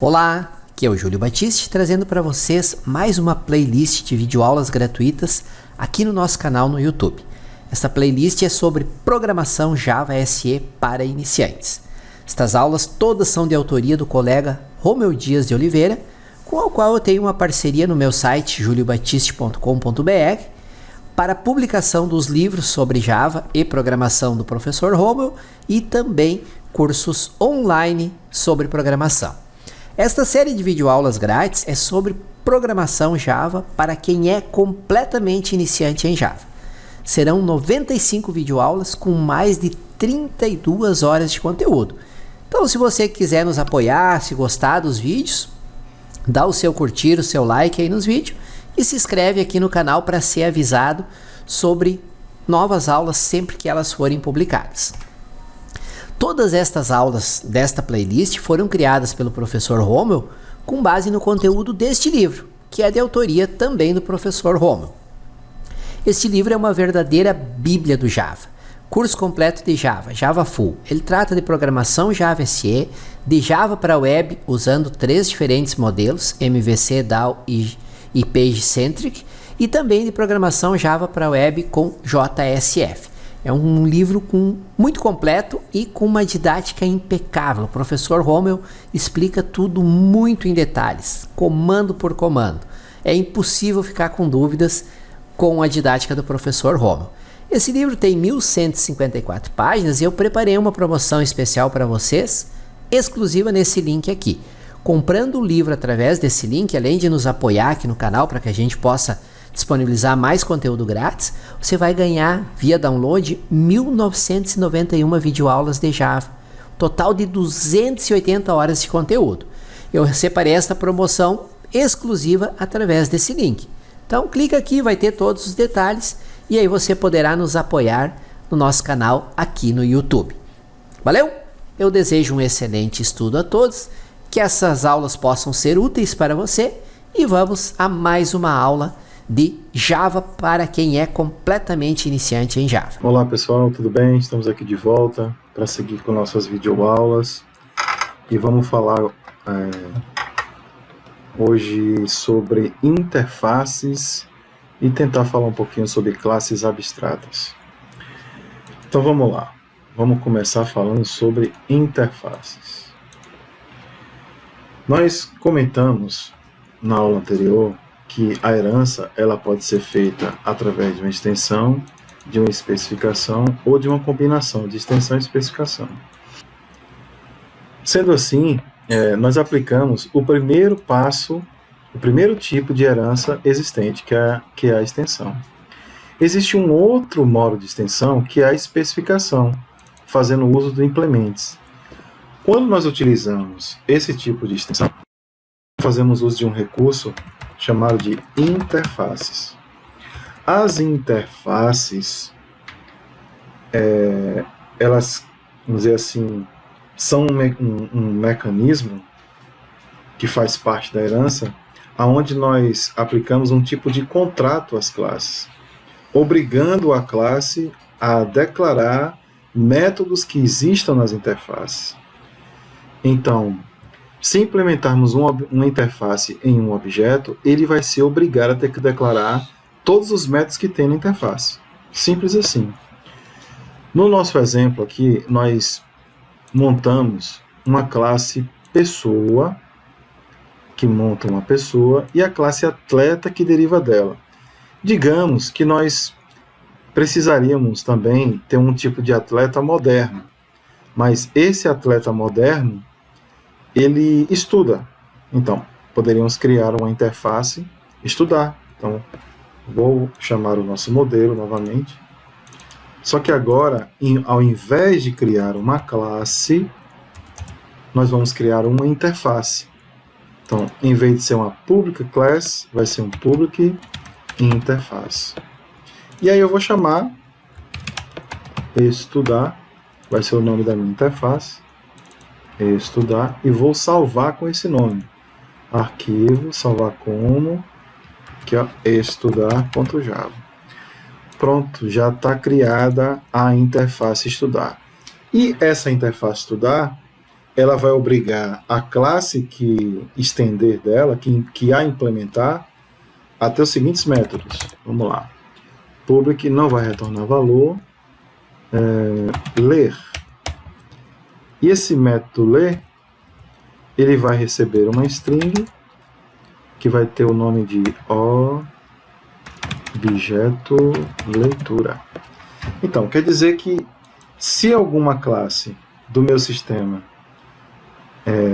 Olá, aqui é o Júlio Batiste trazendo para vocês mais uma playlist de videoaulas gratuitas aqui no nosso canal no YouTube. Esta playlist é sobre programação Java SE para iniciantes. Estas aulas todas são de autoria do colega Romeu Dias de Oliveira, com o qual eu tenho uma parceria no meu site juliobatiste.com.br para a publicação dos livros sobre Java e programação do professor Romeu e também cursos online sobre programação. Esta série de videoaulas grátis é sobre programação Java para quem é completamente iniciante em Java. Serão 95 videoaulas com mais de 32 horas de conteúdo. Então, se você quiser nos apoiar, se gostar dos vídeos, dá o seu curtir, o seu like aí nos vídeos e se inscreve aqui no canal para ser avisado sobre novas aulas sempre que elas forem publicadas. Todas estas aulas desta playlist foram criadas pelo professor Romeu com base no conteúdo deste livro, que é de autoria também do professor Romeu. Este livro é uma verdadeira bíblia do Java. Curso completo de Java, Java Full. Ele trata de programação Java SE, de Java para web, usando 3 diferentes modelos, MVC, DAO e PageCentric, e também de programação Java para web com JSF. É um livro muito completo e com uma didática impecável. O professor Romeu explica tudo muito em detalhes, comando por comando. É impossível ficar com dúvidas com a didática do professor Romeu. Esse livro tem 1.154 páginas e eu preparei uma promoção especial para vocês, exclusiva nesse link aqui. Comprando o livro através desse link, além de nos apoiar aqui no canal para que a gente possa disponibilizar mais conteúdo grátis, você vai ganhar via download 1.991 videoaulas de Java, total de 280 horas de conteúdo. Eu separei esta promoção exclusiva através desse link. Então clica aqui, vai ter todos os detalhes e aí você poderá nos apoiar no nosso canal aqui no YouTube. Valeu? Eu desejo um excelente estudo a todos, que essas aulas possam ser úteis para você e vamos a mais uma aula de Java para quem é completamente iniciante em Java. Olá pessoal, tudo bem? Estamos aqui de volta para seguir com nossas videoaulas e vamos falar hoje sobre interfaces e tentar falar um pouquinho sobre classes abstratas. Então vamos lá, vamos começar falando sobre interfaces. Nós comentamos na aula anterior que a herança ela pode ser feita através de uma extensão, de uma especificação ou de uma combinação de extensão e especificação. Sendo assim, nós aplicamos o primeiro passo, o primeiro tipo de herança existente, que é a extensão. Existe um outro modo de extensão, que é a especificação, fazendo uso do implements. Quando nós utilizamos esse tipo de extensão, fazemos uso de um recurso chamado de interfaces. As interfaces, elas, vamos dizer assim, são um mecanismo que faz parte da herança, onde nós aplicamos um tipo de contrato às classes, obrigando a classe a declarar métodos que existam nas interfaces. Então, se implementarmos uma interface em um objeto, ele vai ser obrigado a ter que declarar todos os métodos que tem na interface. Simples assim. No nosso exemplo aqui, nós montamos uma classe pessoa, que monta uma pessoa, e a classe atleta que deriva dela. Digamos que nós precisaríamos também ter um tipo de atleta moderno, mas esse atleta moderno ele estuda. Então, poderíamos criar uma interface estudar. Então, vou chamar o nosso modelo novamente. Só que agora, ao invés de criar uma classe, nós vamos criar uma interface. Então, em vez de ser uma public class, vai ser um public interface. E aí eu vou chamar estudar, vai ser o nome da minha interface. Estudar, e vou salvar com esse nome. Arquivo, salvar como, aqui ó, estudar.java. Pronto, já está criada a interface estudar. E essa interface estudar, ela vai obrigar a classe que estender dela, que a implementar, a ter os seguintes métodos. Vamos lá. Public não vai retornar valor. Ler. E esse método ler, ele vai receber uma string que vai ter o nome de objeto leitura. Então, quer dizer que se alguma classe do meu sistema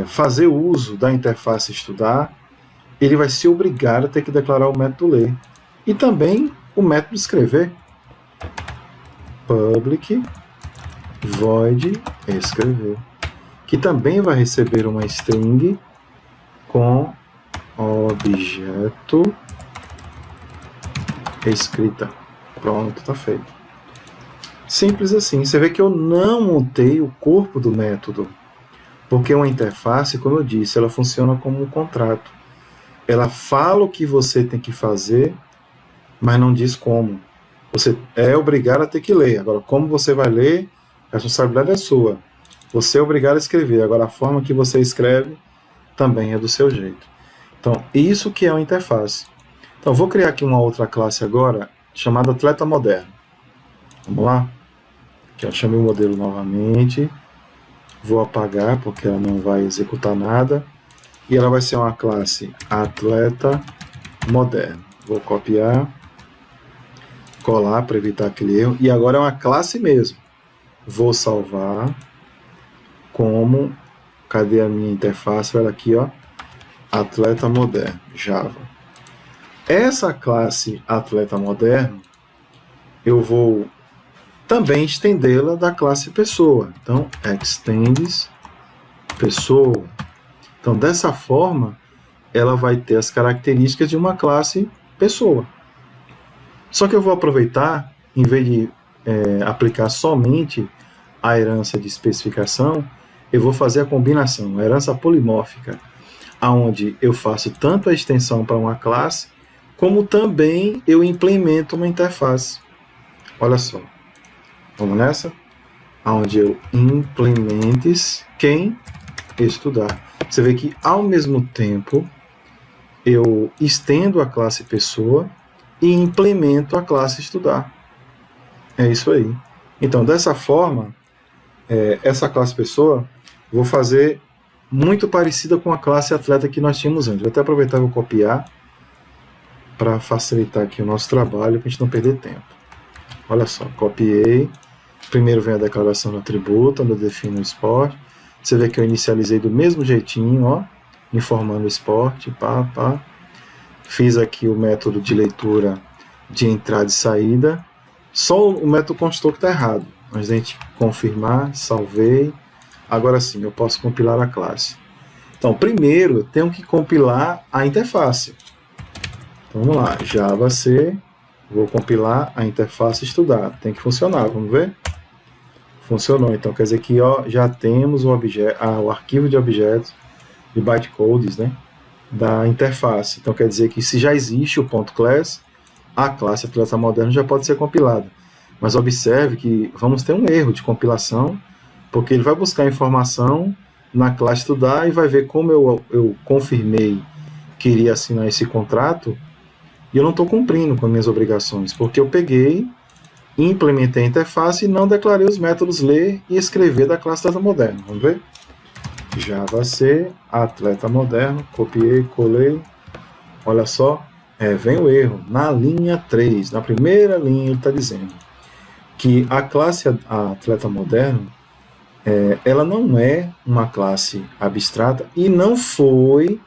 fazer uso da interface estudar, ele vai se obrigar a ter que declarar o método ler. E também o método escrever. Public void escrever, que também vai receber uma string com objeto escrita. Pronto, está feito. Simples assim. Você vê que eu não montei o corpo do método, porque uma interface, como eu disse, ela funciona como um contrato. Ela fala o que você tem que fazer, mas não diz como. Você é obrigado a ter que ler. Agora, como você vai ler, a responsabilidade é sua. Você é obrigado a escrever. Agora, a forma que você escreve também é do seu jeito. Então, isso que é uma interface. Então, vou criar aqui uma outra classe agora, chamada atleta moderno. Vamos lá? Aqui, eu chamei o modelo novamente. Vou apagar, porque ela não vai executar nada. E ela vai ser uma classe atleta moderno. Vou copiar, colar para evitar aquele erro. E agora é uma classe mesmo. Vou salvar como... Cadê a minha interface? Olha aqui, ó. Atleta moderno, Java. Essa classe atleta moderno, eu vou também estendê-la da classe pessoa. Então, extends pessoa. Então, dessa forma, ela vai ter as características de uma classe pessoa. Só que eu vou aproveitar, em vez de aplicar somente a herança de especificação, eu vou fazer a combinação, a herança polimórfica, onde eu faço tanto a extensão para uma classe, como também eu implemento uma interface. Olha só. Vamos nessa? Onde eu implementes quem estudar. Você vê que, ao mesmo tempo, eu estendo a classe pessoa e implemento a classe estudar. É isso aí. Então, dessa forma, essa classe pessoa, vou fazer muito parecida com a classe atleta que nós tínhamos antes. Vou até aproveitar e vou copiar para facilitar aqui o nosso trabalho, para a gente não perder tempo. Olha só, copiei. Primeiro vem a declaração do atributo, onde eu defino o esporte. Você vê que eu inicializei do mesmo jeitinho, ó, informando o esporte, pá. Fiz aqui o método de leitura de entrada e saída. Só o método construtor que está errado. Antes da gente confirmar, salvei. Agora sim, eu posso compilar a classe. Então, primeiro, eu tenho que compilar a interface. Então, vamos lá, Java C, vou compilar a interface estudar. Tem que funcionar, vamos ver? Funcionou, então quer dizer que ó, já temos o arquivo de objetos de bytecodes, né, da interface. Então quer dizer que se já existe o .class, a classe atleta moderno já pode ser compilada. Mas observe que vamos ter um erro de compilação, porque ele vai buscar informação na classe estudar e vai ver como eu confirmei que iria assinar esse contrato e eu não estou cumprindo com as minhas obrigações, porque eu peguei, implementei a interface e não declarei os métodos ler e escrever da classe atleta moderno. Vamos ver? Java C, atleta moderno, copiei, colei. Olha só, vem o erro. Na linha 3, na primeira linha, ele está dizendo que a classe atleta moderno, ela não é uma classe abstrata e não foi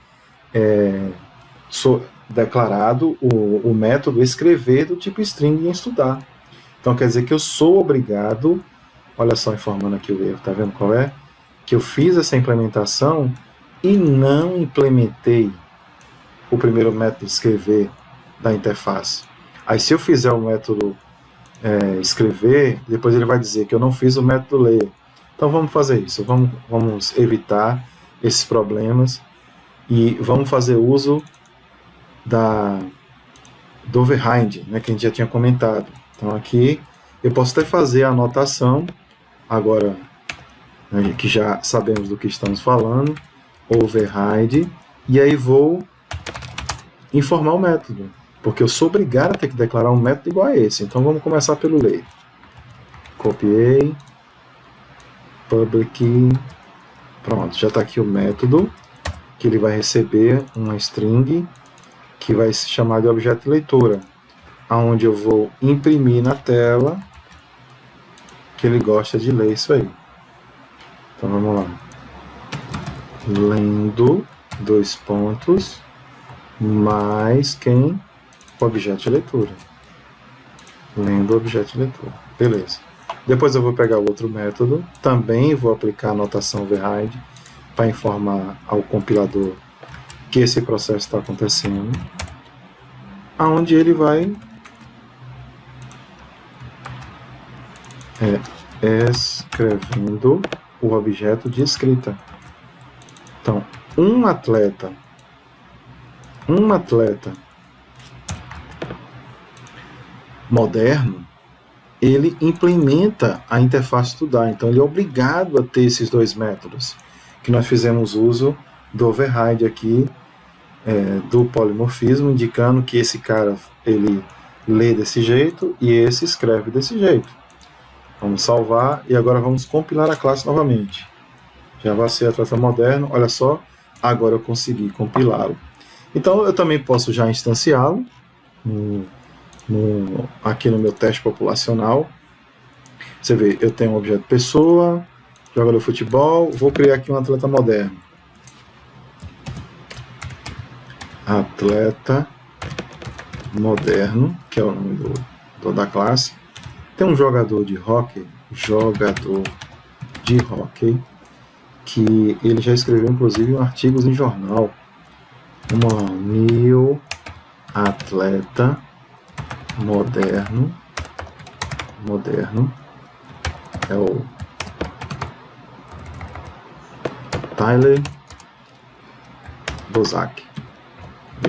declarado o método escrever do tipo string em estudar. Então quer dizer que eu sou obrigado, olha só informando aqui o erro, tá vendo qual é? Que eu fiz essa implementação e não implementei o primeiro método escrever da interface. Aí se eu fizer o método escrever, depois ele vai dizer que eu não fiz o método ler. Então vamos fazer isso, vamos evitar esses problemas e vamos fazer uso do override, né, que a gente já tinha comentado. Então aqui eu posso até fazer a anotação, agora né, que já sabemos do que estamos falando, override, e aí vou informar o método, porque eu sou obrigado a ter que declarar um método igual a esse. Então vamos começar pelo lay. Copiei, public, pronto, já está aqui o método, que ele vai receber uma string que vai se chamar de objeto leitura, aonde eu vou imprimir na tela que ele gosta de ler isso aí. Então vamos lá. Lendo, dois pontos, mais quem? O objeto de leitura. Lendo o objeto de leitura. Beleza. Depois eu vou pegar o outro método, também vou aplicar a notação override para informar ao compilador que esse processo está acontecendo, aonde ele vai escrevendo o objeto de escrita. Então, um atleta moderno, ele implementa a interface estudar. Então, ele é obrigado a ter esses dois métodos, que nós fizemos uso do override aqui, do polimorfismo, indicando que esse cara, ele lê desse jeito e esse escreve desse jeito. Vamos salvar e agora vamos compilar a classe novamente. Já vai ser atleta moderno, olha só, agora eu consegui compilá-lo. Então eu também posso já instanciá-lo aqui no meu teste populacional. Você vê, eu tenho um objeto pessoa, jogador de futebol, vou criar aqui um atleta moderno. Atleta moderno, que é o nome da classe. Tem um jogador de hóquei, que ele já escreveu inclusive artigos em jornal. New atleta moderno é o Tyler Bozak.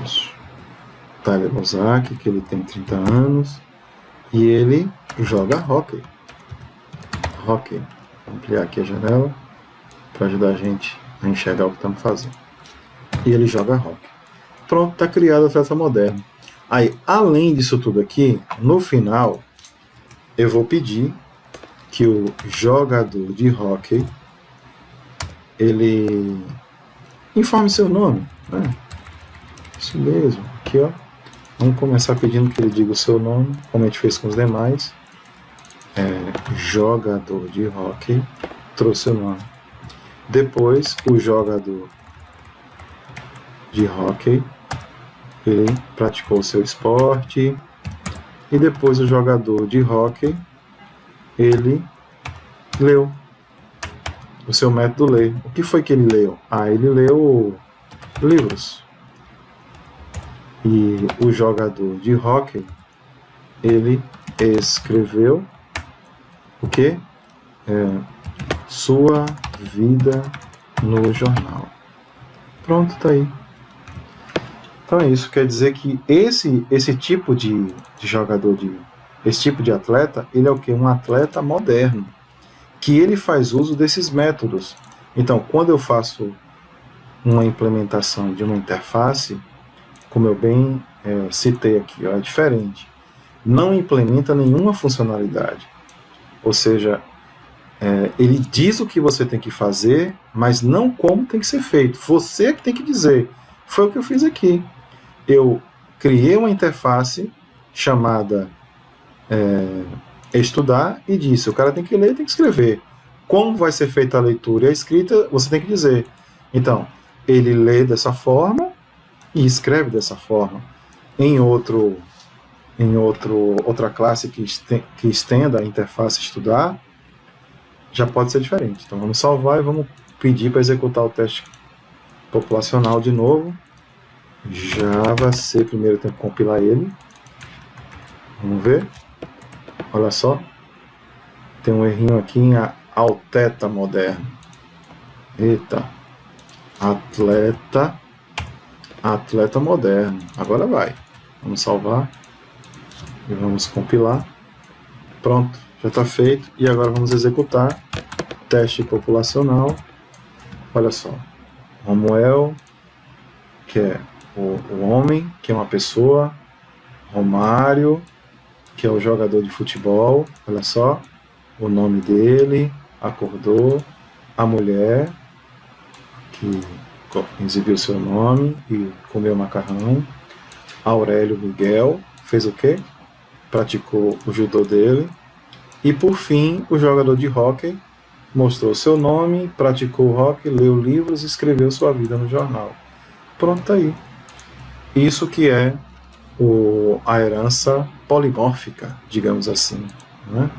Isso. Tyler Bozak, que ele tem 30 anos e ele joga hóquei. Vou ampliar aqui a janela para ajudar a gente a enxergar o que estamos fazendo. E ele joga hóquei. Pronto, está criado o atleta moderno. Aí, além disso tudo aqui, no final, eu vou pedir que o jogador de hóquei ele informe seu nome, né? Isso mesmo. Aqui, ó. Vamos começar pedindo que ele diga o seu nome, como a gente fez com os demais. Jogador de hóquei, trouxe o nome. Depois, o jogador de hóquei, ele praticou o seu esporte. E depois, o jogador de hóquei, ele leu. O seu método lê. O que foi que ele leu? Ele leu livros. E o jogador de hóquei, ele escreveu o quê? Sua vida no jornal. Pronto, tá aí. Então é isso, quer dizer que esse tipo de jogador, esse tipo de atleta, ele é o quê? Um atleta moderno, que ele faz uso desses métodos. Então, quando eu faço uma implementação de uma interface, como eu bem citei aqui, ó, é diferente. Não implementa nenhuma funcionalidade. Ou seja, ele diz o que você tem que fazer, mas não como tem que ser feito. Você que tem que dizer. Foi o que eu fiz aqui. Eu criei uma interface chamada estudar e disse, o cara tem que ler e tem que escrever. Como vai ser feita a leitura e a escrita, você tem que dizer. Então, ele lê dessa forma e escreve dessa forma. Em outra classe que estenda a interface estudar, já pode ser diferente. Então vamos salvar e vamos pedir para executar o teste populacional de novo. Java C, primeiro tem que compilar ele. Vamos ver. Olha só. Tem um errinho aqui em atleta moderno. Eita. Atleta moderno. Agora vai. Vamos salvar. E vamos compilar. Pronto, já está feito. E agora vamos executar. teste populacional, olha só, Romuel, que é o homem, que é uma pessoa, Romário, que é o jogador de futebol, olha só, o nome dele, acordou, a mulher, que exibiu seu nome e comeu macarrão, Aurélio Miguel, fez o quê? Praticou o judô dele, e por fim, o jogador de hóquei, mostrou seu nome, praticou o hóquei, leu livros e escreveu sua vida no jornal. Pronto, tá aí. Isso que é a herança polimórfica, digamos assim, né?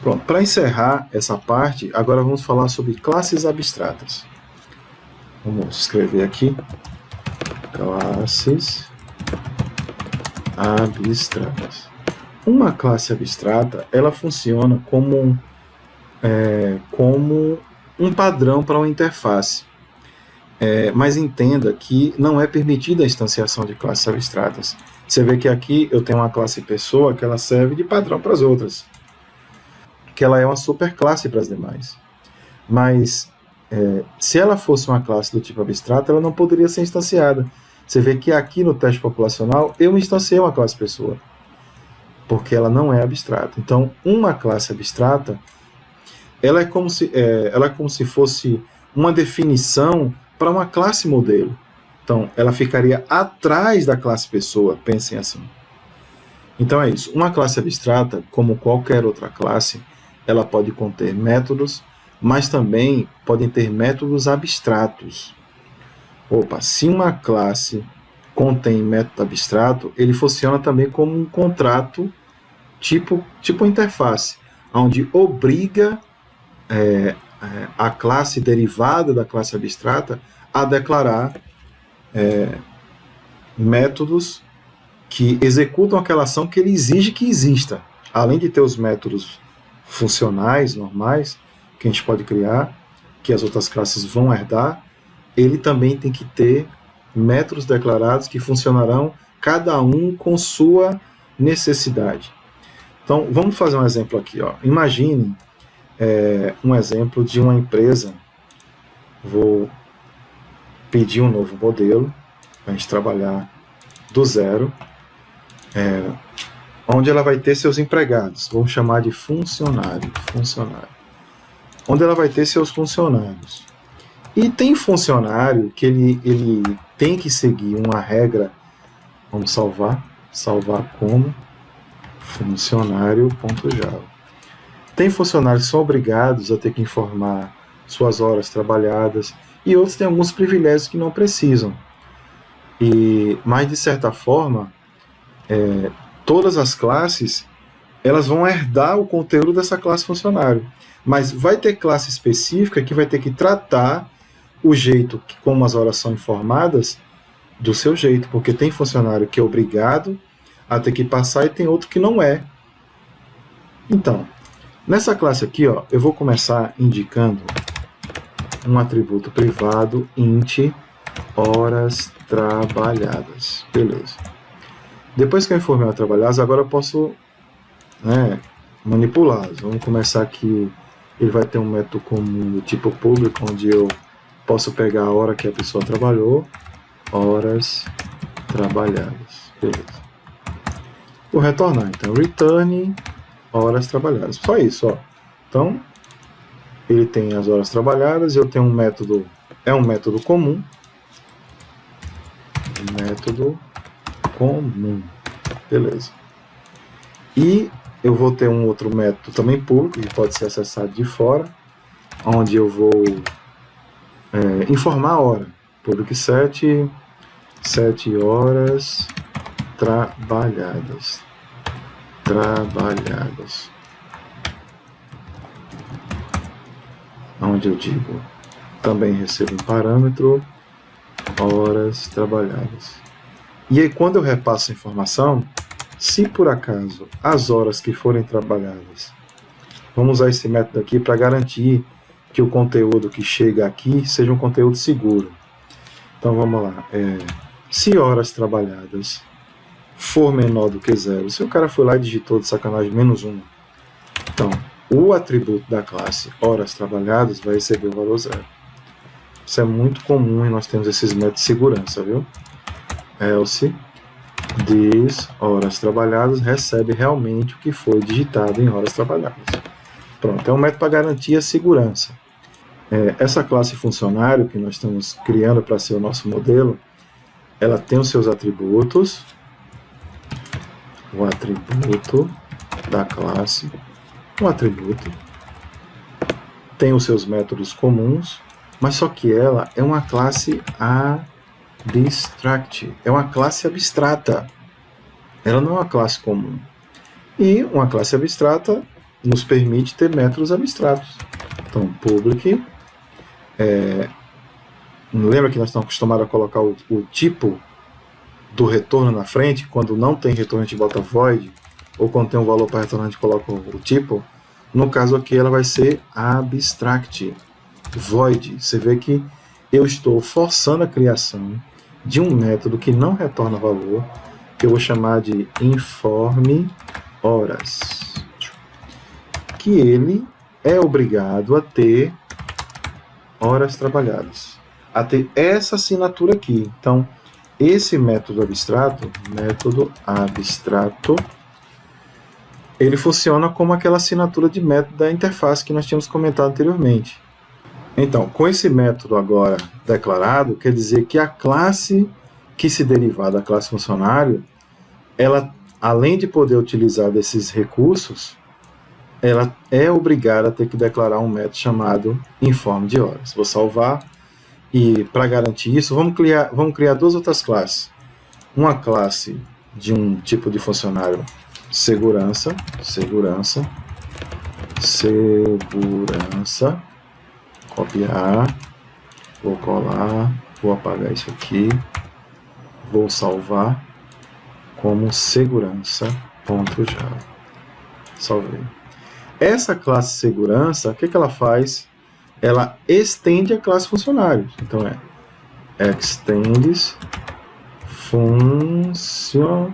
Pronto, para encerrar essa parte, agora vamos falar sobre classes abstratas. Vamos escrever aqui, classes abstratas. Uma classe abstrata, ela funciona como um padrão para uma interface. Mas entenda que não é permitida a instanciação de classes abstratas. Você vê que aqui eu tenho uma classe pessoa que ela serve de padrão para as outras, que ela é uma superclasse para as demais. Mas se ela fosse uma classe do tipo abstrato, ela não poderia ser instanciada. Você vê que aqui no teste populacional eu instanciei uma classe pessoa, porque ela não é abstrata. Então, uma classe abstrata, ela é como se fosse uma definição para uma classe modelo. Então, ela ficaria atrás da classe pessoa, pensem assim. Então é isso. Uma classe abstrata, como qualquer outra classe, ela pode conter métodos, mas também podem ter métodos abstratos. Se uma classe contém método abstrato, ele funciona também como um contrato tipo interface, onde obriga a classe derivada da classe abstrata a declarar métodos que executam aquela ação que ele exige que exista. Além de ter os métodos funcionais, normais, que a gente pode criar, que as outras classes vão herdar, ele também tem que ter métodos declarados que funcionarão cada um com sua necessidade. Então, vamos fazer um exemplo aqui. Imagine um exemplo de uma empresa. Vou pedir um novo modelo para a gente trabalhar do zero, onde ela vai ter seus empregados, vamos chamar de funcionário, onde ela vai ter seus funcionários. E tem funcionário que ele tem que seguir uma regra, vamos salvar como funcionário.java. Tem funcionários que são obrigados a ter que informar suas horas trabalhadas, e outros têm alguns privilégios que não precisam. Mas, de certa forma, todas as classes elas vão herdar o conteúdo dessa classe funcionário. Mas vai ter classe específica que vai ter que tratar o jeito como as horas são informadas do seu jeito, porque tem funcionário que é obrigado a ter que passar e tem outro que não é. Então, nessa classe aqui, eu vou começar indicando um atributo privado int horas trabalhadas. Beleza. Depois que eu informei horas trabalhadas, agora eu posso manipulá-los. Vamos começar aqui. Ele vai ter um método comum do tipo público, onde eu posso pegar a hora que a pessoa trabalhou, horas trabalhadas. Beleza. Vou retornar, então, return horas trabalhadas. Só isso, Então, ele tem as horas trabalhadas, eu tenho um método, um método comum. Beleza. E eu vou ter um outro método também público, que pode ser acessado de fora, onde eu vou informar a hora. Public 7 horas trabalhadas. Onde eu digo, também recebo um parâmetro, horas trabalhadas. E aí, quando eu repasso a informação, se por acaso as horas que forem trabalhadas, vamos usar esse método aqui para garantir que o conteúdo que chega aqui seja um conteúdo seguro. Então vamos lá. Se horas trabalhadas for menor do que 0, se o cara foi lá e digitou de sacanagem -1, então o atributo da classe horas trabalhadas vai receber o valor 0. Isso é muito comum e nós temos esses métodos de segurança, viu? Else this horas trabalhadas recebe realmente o que foi digitado em horas trabalhadas. Pronto, é um método para garantir a segurança. Essa classe funcionário que nós estamos criando para ser o nosso modelo, ela tem os seus atributos, o atributo da classe, o atributo, tem os seus métodos comuns, mas só que ela é uma classe abstract, é uma classe abstrata, ela não é uma classe comum. E uma classe abstrata nos permite ter métodos abstratos. Então, public, lembra que nós estamos acostumados a colocar o tipo do retorno na frente? Quando não tem retorno a gente bota void, ou quando tem um valor para retornar a gente coloca o tipo. No caso aqui ela vai ser abstract, void. Você vê que eu estou forçando a criação de um método que não retorna valor, que eu vou chamar de informe horas, que ele é obrigado a ter horas trabalhadas, a ter essa assinatura aqui. Então, esse método abstrato, ele funciona como aquela assinatura de método da interface que nós tínhamos comentado anteriormente. Então, com esse método agora declarado, quer dizer que a classe que se derivar da classe funcionário, ela, além de poder utilizar desses recursos, ela é obrigada a ter que declarar um método chamado informe de horas. Vou salvar e, para garantir isso, vamos criar duas outras classes. Uma classe de um tipo de funcionário segurança, copiar, vou colar, vou apagar isso aqui, vou salvar como segurança.java. Salvei. Essa classe segurança, o que ela faz? Ela estende a classe funcionários. Então extends funcionário.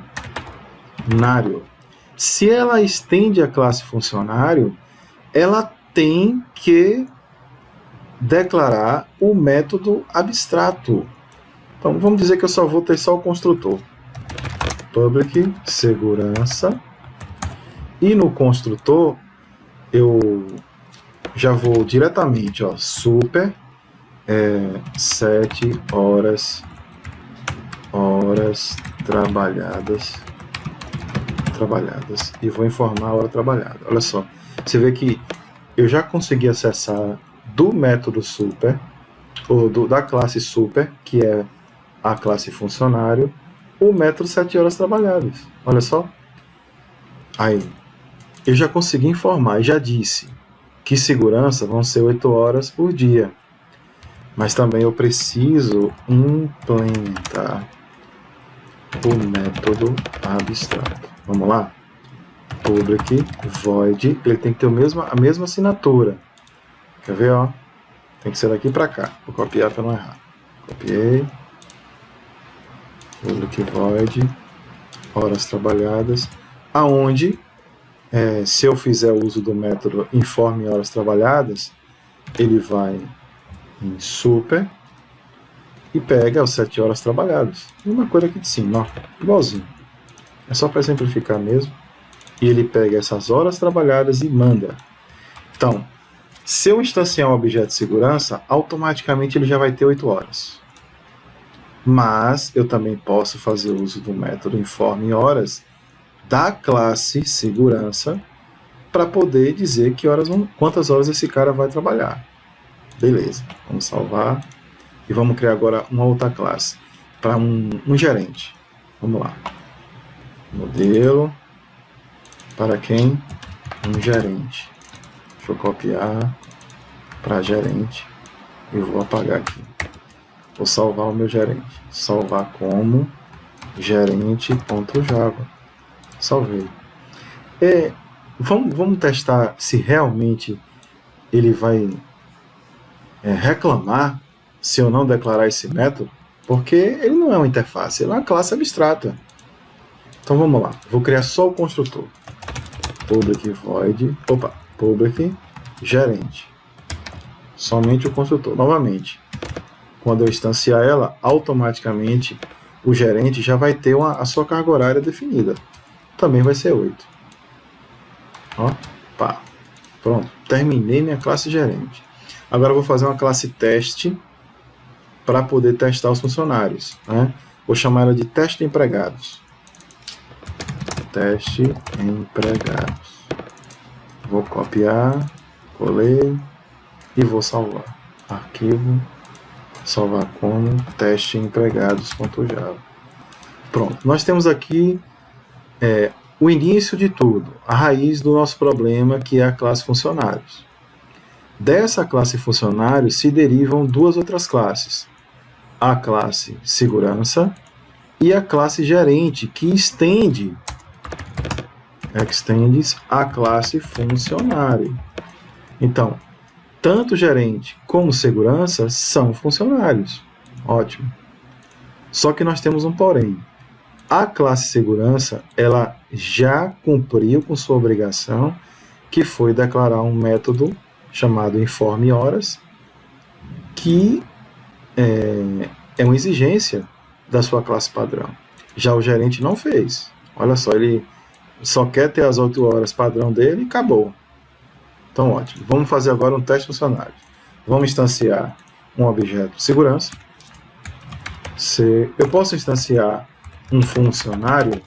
Se ela estende a classe funcionário, ela tem que declarar o método abstrato. Então, vamos dizer que eu só vou ter só o construtor. Public, segurança. E no construtor, eu já vou diretamente, super, 7 horas trabalhadas, e vou informar a hora trabalhada. Olha só, você vê que eu já consegui acessar do método super, ou da classe super, que é a classe funcionário, o método 7 horas trabalhadas. Olha só. Aí, eu já consegui informar, e já disse que segurança vão ser 8 horas por dia. Mas também eu preciso implementar o método abstrato. Vamos lá? Public, void, ele tem que ter a mesma assinatura. Quer ver, ó? Tem que ser daqui para cá. Vou copiar para não errar. Copiei. Public void, horas trabalhadas, aonde, se eu fizer uso do método informe horas trabalhadas, ele vai em super e pega as 7 horas trabalhadas. Uma coisa aqui de cima, ó, igualzinho. É só para simplificar mesmo. E ele pega essas horas trabalhadas e manda. Então, se eu instanciar um objeto de segurança, automaticamente ele já vai ter 8 horas. Mas eu também posso fazer uso do método informe horas da classe segurança para poder dizer quantas horas esse cara vai trabalhar. Beleza, vamos salvar e vamos criar agora uma outra classe para um gerente. Vamos lá. Modelo para quem? Um gerente. Deixa eu copiar para gerente e vou apagar aqui. Vou salvar o meu gerente. Salvar como gerente.java. Salvei. Vamos testar se realmente ele vai reclamar se eu não declarar esse método, porque ele não é uma interface, ele é uma classe abstrata. Então vamos lá. Vou criar só o construtor. Public void. Opa, public gerente. Somente o construtor. Novamente, quando eu instanciar ela, automaticamente o gerente já vai ter a sua carga horária definida. Também vai ser 8. Ó, pá. Pronto, terminei minha classe gerente. Agora eu vou fazer uma classe teste para poder testar os funcionários, né? Vou chamar ela de teste de empregados. Teste empregados. Vou copiar, colei e vou salvar. Arquivo, salvar como teste empregados.java. Pronto, nós temos aqui o início de tudo, a raiz do nosso problema, que é a classe funcionários. Dessa classe funcionários se derivam duas outras classes. A classe segurança e a classe gerente, que extende a classe funcionário. Então, tanto gerente como segurança são funcionários. Ótimo. Só que nós temos um porém. A classe segurança, ela já cumpriu com sua obrigação, que foi declarar um método chamado informe horas, que é uma exigência da sua classe padrão. Já o gerente não fez. Olha só, ele só quer ter as 8 horas padrão dele e acabou. Então, ótimo. Vamos fazer agora um teste funcionário. Vamos instanciar um objeto segurança. Eu posso instanciar um funcionário?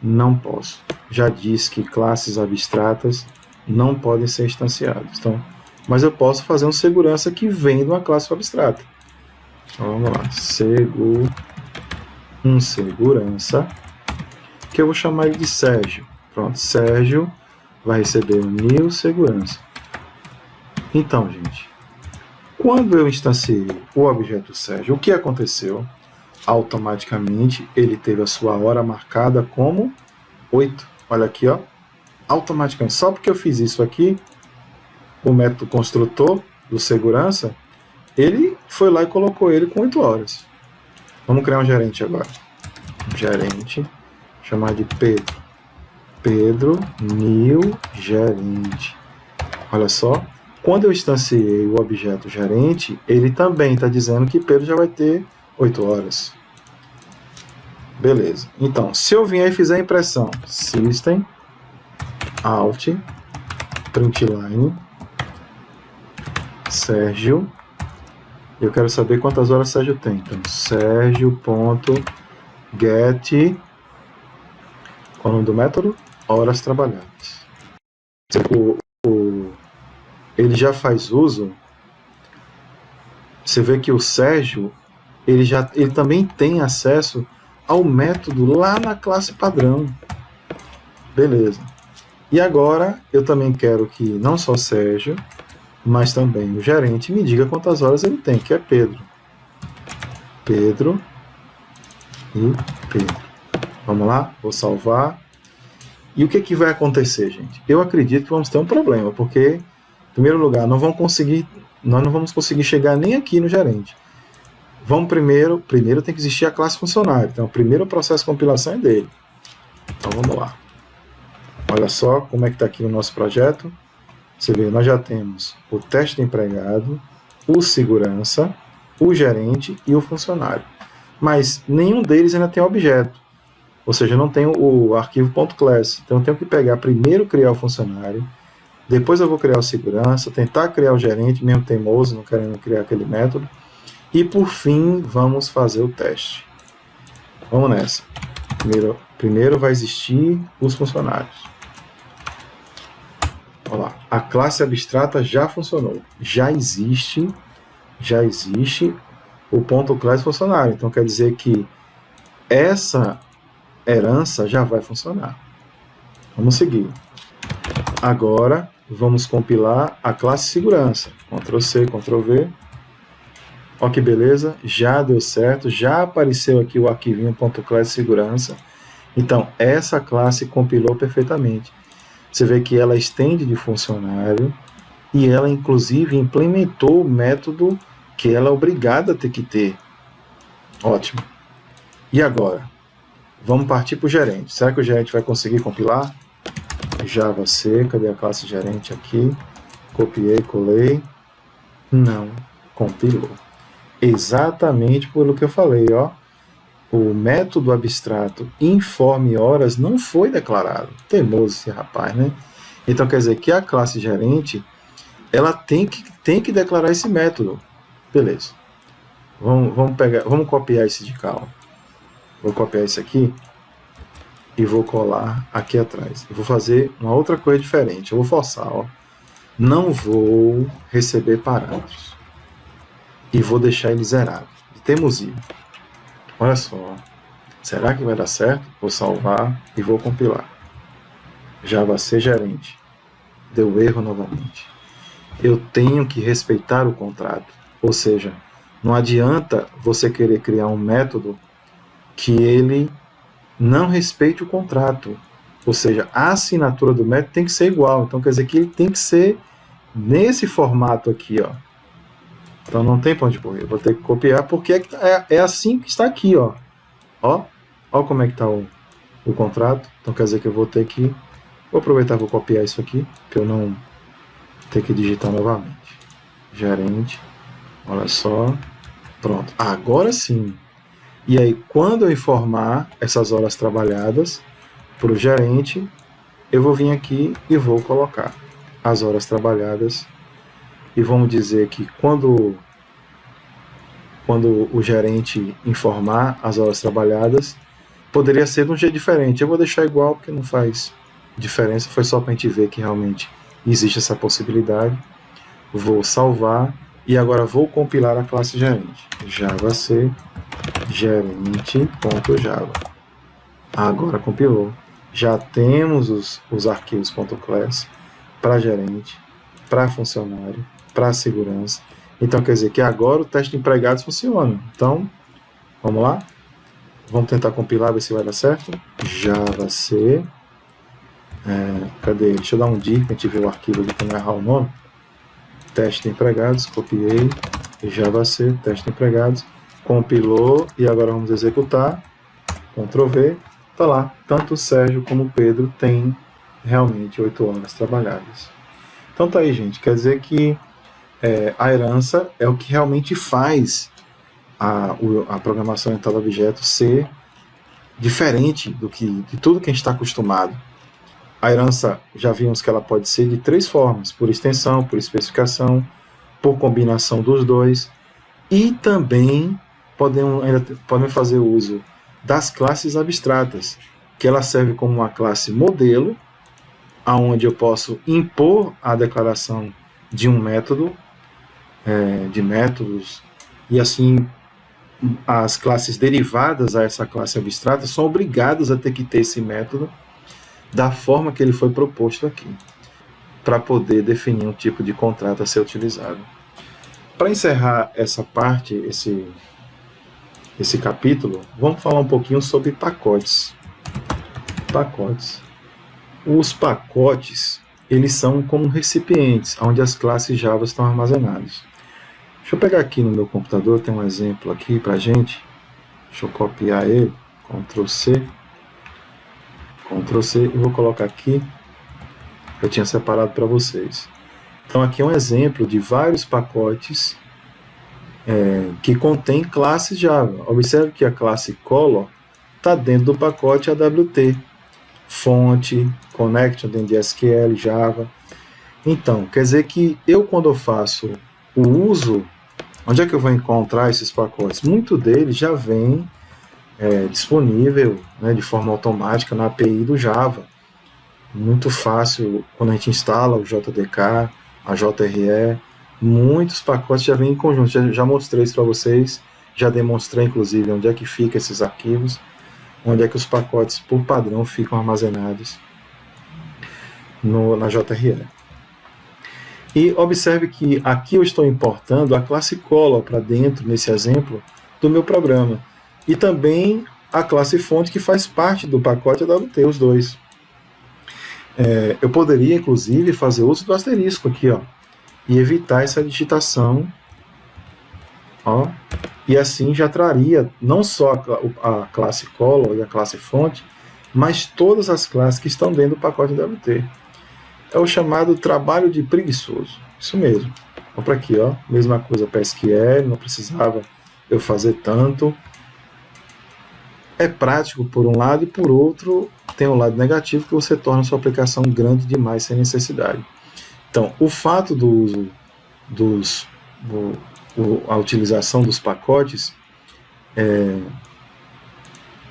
Não posso. Já disse que classes abstratas não podem ser instanciadas. Então, mas eu posso fazer um segurança que vem de uma classe abstrata. Então, vamos lá. Segurança, que eu vou chamar ele de Sérgio. Pronto, Sérgio vai receber o new segurança. Então, gente, quando eu instanciei o objeto Sérgio, o que aconteceu? Automaticamente ele teve a sua hora marcada como 8. Olha aqui, ó. Automaticamente, só porque eu fiz isso aqui, o método construtor do segurança, ele foi lá e colocou ele com 8 horas. Vamos criar um gerente agora. Gerente, chamar de Pedro. Pedro, new gerente. Olha só, quando eu instanciei o objeto gerente, ele também está dizendo que Pedro já vai ter 8 horas. Beleza. Então, se eu vier e fizer a impressão, system, out, println, Sérgio, eu quero saber quantas horas Sérgio tem. Então, Sérgio.get, qual é o nome do método? Horas trabalhadas. Ele já faz uso. Você vê que o Sérgio, ele também tem acesso ao método lá na classe padrão. Beleza. E agora eu também quero que não só Sérgio, mas também o gerente me diga quantas horas ele tem, que é Pedro. Pedro e Pedro. Vamos lá, vou salvar. E o que vai acontecer, gente? Eu acredito que vamos ter um problema, porque, em primeiro lugar, nós não vamos conseguir chegar nem aqui no gerente. Vamos primeiro tem que existir a classe funcionário. Então, o primeiro processo de compilação é dele. Então, vamos lá. Olha só como é que está aqui o nosso projeto. Você vê, nós já temos o teste de empregado, o segurança, o gerente e o funcionário. Mas nenhum deles ainda tem objeto. Ou seja, não tem o arquivo .class. Então eu tenho que pegar primeiro, criar o funcionário, depois eu vou criar o segurança, tentar criar o gerente, mesmo teimoso, não querendo criar aquele método, e por fim vamos fazer o teste. Vamos nessa. Primeiro vai existir os funcionários. Olha lá, a classe abstrata já funcionou. Já existe o .class funcionário. Então quer dizer que essa herança já vai funcionar. Vamos seguir. Agora vamos compilar a classe segurança. Ctrl C, Ctrl V. Ó que beleza, já deu certo, já apareceu aqui o arquivinho .class segurança. Então essa classe compilou perfeitamente. Você vê que ela estende de funcionário e ela inclusive implementou o método que ela é obrigada a ter que ter. Ótimo. E agora? Vamos partir para o gerente. Será que o gerente vai conseguir compilar? Java C, cadê a classe gerente aqui? Copiei, colei. Não compilou. Exatamente pelo que eu falei, ó. O método abstrato informe horas não foi declarado. Teimoso esse rapaz, né? Então quer dizer que a classe gerente, ela tem que declarar esse método. Beleza. Vamos copiar esse de cá, ó. Vou copiar esse aqui e vou colar aqui atrás. Eu vou fazer uma outra coisa diferente. Eu vou forçar, ó. Não vou receber parâmetros. E vou deixar ele zerado. Teimosia. Olha só. Será que vai dar certo? Vou salvar e vou compilar. Java C gerente. Deu erro novamente. Eu tenho que respeitar o contrato. Ou seja, não adianta você querer criar um método que ele não respeite o contrato. Ou seja, a assinatura do método tem que ser igual. Então quer dizer que ele tem que ser nesse formato aqui, ó. Então não tem pra onde correr. Eu vou ter que copiar porque é assim que está aqui, ó. Ó como é que está o contrato. Então quer dizer que eu vou ter que... Vou aproveitar e vou copiar isso aqui, para eu não ter que digitar novamente. Gerente. Olha só. Pronto. Agora sim. E aí, quando eu informar essas horas trabalhadas para o gerente, eu vou vir aqui e vou colocar as horas trabalhadas. E vamos dizer que quando o gerente informar as horas trabalhadas, poderia ser de um jeito diferente. Eu vou deixar igual porque não faz diferença, foi só para a gente ver que realmente existe essa possibilidade. Vou salvar e agora vou compilar a classe gerente. Java C gerente.java. Agora compilou. Já temos os arquivos .class para gerente, para funcionário, para segurança. Então quer dizer que agora o teste de empregados funciona. Então, vamos lá? Vamos tentar compilar, ver se vai dar certo. Java C. Cadê? Deixa eu dar um dir para a gente ver o arquivo ali para não errar o nome. Teste de empregados, copiei. Java C, teste de empregados. Compilou e agora vamos executar. Ctrl V. Tá lá. Tanto o Sérgio como o Pedro têm realmente 8 horas trabalhadas. Então tá aí, gente. Quer dizer que a herança é o que realmente faz a programação orientada a objetos ser diferente de tudo que a gente está acostumado. A herança, já vimos que ela pode ser de 3 formas: por extensão, por especificação, por combinação dos dois, e também podemos fazer uso das classes abstratas, que ela serve como uma classe modelo, onde eu posso impor a declaração de um método, de métodos, e assim as classes derivadas a essa classe abstrata são obrigadas a ter que ter esse método da forma que ele foi proposto aqui, para poder definir um tipo de contrato a ser utilizado. Para encerrar essa parte, esse capítulo, vamos falar um pouquinho sobre pacotes. Os pacotes, eles são como recipientes, onde as classes Java estão armazenadas. Deixa eu pegar aqui no meu computador, tem um exemplo aqui para a gente. Deixa eu copiar ele, Ctrl C, e vou colocar aqui, eu tinha separado para vocês. Então aqui é um exemplo de vários pacotes que contém classes Java. Observe que a classe color está dentro do pacote AWT, fonte, connection dentro de SQL, Java. Então, quer dizer que quando eu faço o uso, onde é que eu vou encontrar esses pacotes? Muito deles já vem disponível, né, de forma automática na API do Java. Muito fácil quando a gente instala o JDK, a JRE, muitos pacotes já vêm em conjunto. Já mostrei isso para vocês, já demonstrei inclusive onde é que ficam esses arquivos, onde é que os pacotes por padrão ficam armazenados na JRE. E observe que aqui eu estou importando a classe color para dentro, nesse exemplo, do meu programa. E também a classe fonte, que faz parte do pacote AWT, os dois. Eu poderia, inclusive, fazer uso do asterisco aqui, ó, e evitar essa digitação, ó, e assim já traria não só a classe color e a classe fonte, mas todas as classes que estão dentro do pacote AWT. É o chamado trabalho de preguiçoso. Isso mesmo. Vamos para aqui, ó. Mesma coisa para SQL, não precisava eu fazer tanto. É prático por um lado e por outro tem um lado negativo que você torna a sua aplicação grande demais sem necessidade. Então, o fato do uso a utilização dos pacotes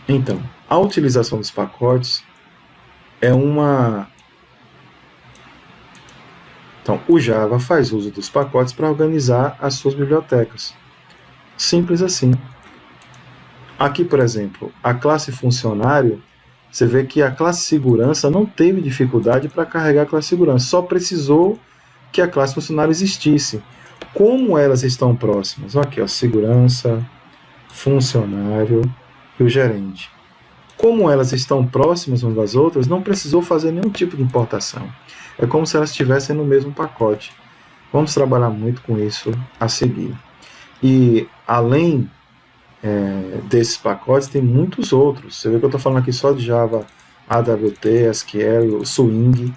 então, a utilização dos pacotes é uma... Então, o Java faz uso dos pacotes para organizar as suas bibliotecas. Simples assim. Aqui, por exemplo, a classe funcionário, você vê que a classe segurança não teve dificuldade para carregar a classe segurança, só precisou que a classe funcionário existisse. Como elas estão próximas? Aqui, ó, segurança, funcionário e o gerente. Como elas estão próximas umas das outras, não precisou fazer nenhum tipo de importação. É como se elas estivessem no mesmo pacote. Vamos trabalhar muito com isso a seguir. E além desses pacotes, tem muitos outros. Você vê que eu estou falando aqui só de Java, AWT, SQL, Swing,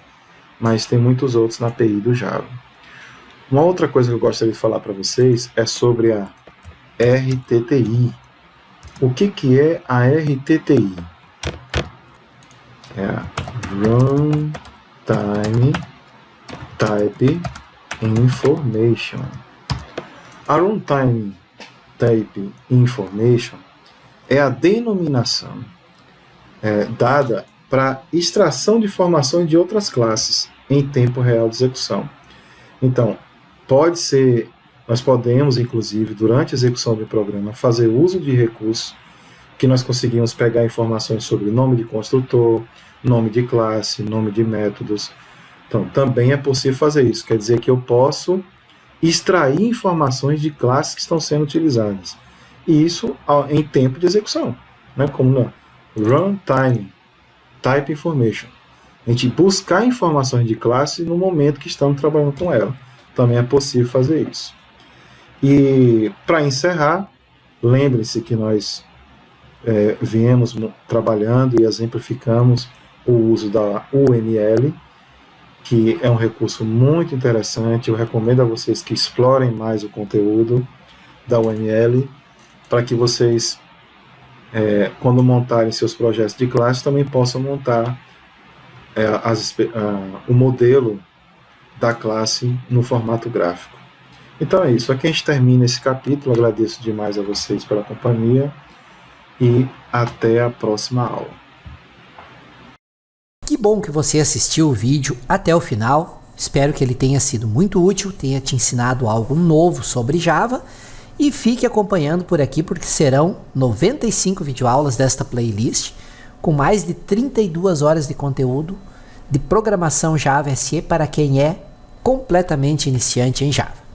mas tem muitos outros na API do Java. Uma outra coisa que eu gostaria de falar para vocês é sobre a RTTI. O que é a RTTI? É a Runtime Type Information. A Runtime Type Information é a denominação dada para extração de informações de outras classes em tempo real de execução. Então, nós podemos, inclusive, durante a execução do programa, fazer uso de recursos que nós conseguimos pegar informações sobre nome de construtor, nome de classe, nome de métodos. Então, também é possível fazer isso. Quer dizer que eu posso extrair informações de classes que estão sendo utilizadas. E isso em tempo de execução, né? Como na Runtime Type Information. A gente buscar informações de classe no momento que estamos trabalhando com ela. Também é possível fazer isso. E, para encerrar, lembre-se que nós viemos trabalhando e exemplificamos o uso da UML, que é um recurso muito interessante. Eu recomendo a vocês que explorem mais o conteúdo da UML, para que vocês, quando montarem seus projetos de classe, também possam montar o modelo da classe no formato gráfico. Então é isso. Aqui a gente termina esse capítulo. Agradeço demais a vocês pela companhia e até a próxima aula. Que bom que você assistiu o vídeo até o final. Espero que ele tenha sido muito útil, tenha te ensinado algo novo sobre Java. E fique acompanhando por aqui, porque serão 95 videoaulas desta playlist, com mais de 32 horas de conteúdo de programação Java SE para quem é completamente iniciante em Java.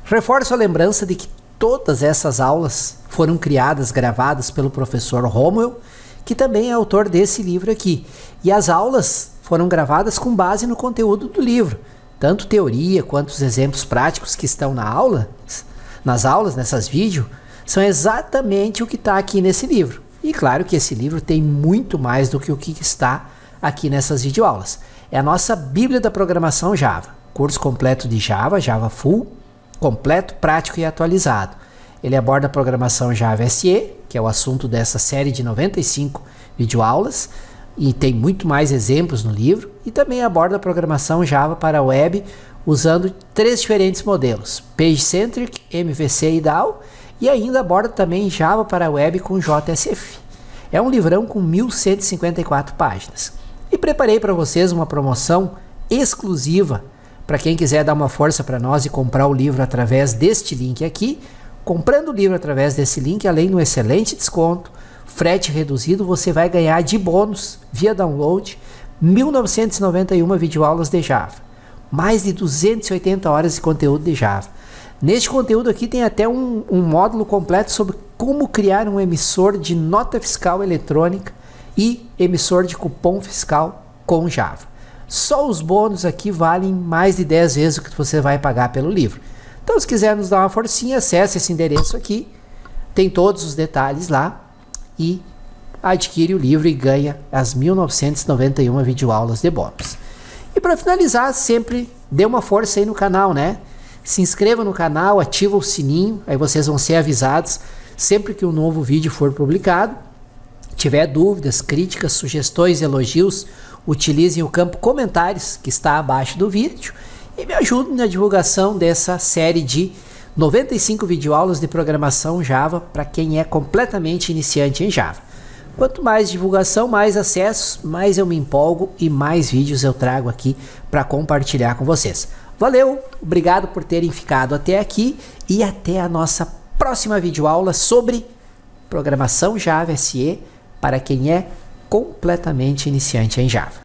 Reforço a lembrança de que todas essas aulas foram criadas, gravadas pelo professor Romuel, que também é autor desse livro aqui. E as aulas foram gravadas com base no conteúdo do livro, tanto teoria quanto os exemplos práticos que estão nas aulas, nessas vídeos, são exatamente o que está aqui nesse livro. E claro que esse livro tem muito mais do que o que está aqui nessas videoaulas. É a nossa Bíblia da Programação Java, curso completo de Java, Java Full, completo, prático e atualizado. Ele aborda a programação Java SE, que é o assunto dessa série de 95 videoaulas, e tem muito mais exemplos no livro, e também aborda a programação Java para a web, usando 3 diferentes modelos, PageCentric, MVC e DAO, e ainda aborda também Java para a web com JSF. É um livrão com 1154 páginas. E preparei para vocês uma promoção exclusiva para quem quiser dar uma força para nós e comprar o livro através deste link aqui. Comprando o livro através desse link, além do excelente desconto, frete reduzido, você vai ganhar de bônus, via download, 1991 videoaulas de Java. Mais de 280 horas de conteúdo de Java. Neste conteúdo aqui tem até um módulo completo sobre como criar um emissor de nota fiscal eletrônica e emissor de cupom fiscal com Java. Só os bônus aqui valem mais de 10 vezes o que você vai pagar pelo livro. Então, se quiser nos dar uma forcinha, acesse esse endereço aqui, tem todos os detalhes lá e adquire o livro e ganha as 1991 videoaulas de bônus. E para finalizar, sempre dê uma força aí no canal, né? Se inscreva no canal, ativa o sininho, aí vocês vão ser avisados sempre que um novo vídeo for publicado. Tiver dúvidas, críticas, sugestões, elogios, utilizem o campo comentários que está abaixo do vídeo e me ajudem na divulgação dessa série de 95 videoaulas de programação Java para quem é completamente iniciante em Java. Quanto mais divulgação, mais acessos, mais eu me empolgo e mais vídeos eu trago aqui para compartilhar com vocês. Valeu, obrigado por terem ficado até aqui e até a nossa próxima videoaula sobre programação Java SE para quem é completamente iniciante em Java.